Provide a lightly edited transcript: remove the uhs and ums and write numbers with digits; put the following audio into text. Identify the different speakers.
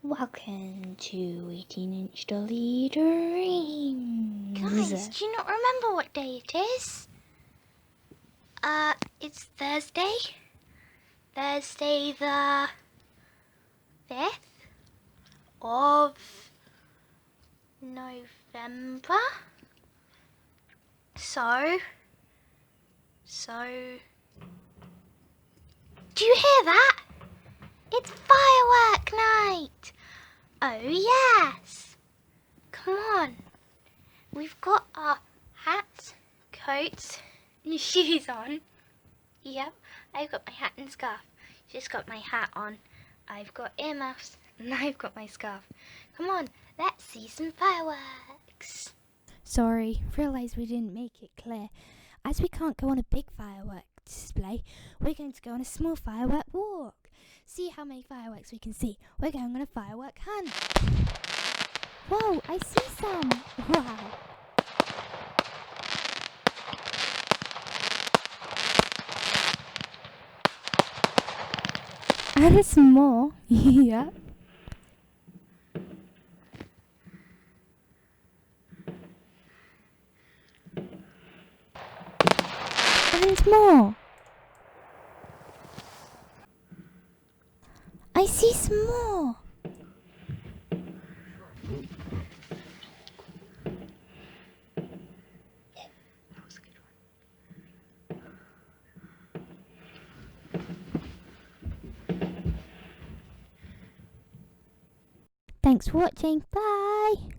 Speaker 1: Welcome to 18-inch Dolly Dreams.
Speaker 2: Guys, do you not remember what day it is? It's Thursday. Thursday the 5th of November. So, do you hear that? It's firework night. Oh yes. Come on. We've got our hats, coats, and shoes on. Yep, I've got my hat and scarf. Just got my hat on. I've got earmuffs, and I've got my scarf. Come on, let's see some fireworks.
Speaker 3: Sorry, realised we didn't make it clear. As we can't go on a big firework display, we're going to go on a small firework walk. See how many fireworks we can see. We're going on a firework hunt. Whoa, I see some. Wow. And some more. Yeah. And more. I see some more. Thanks for watching. Bye.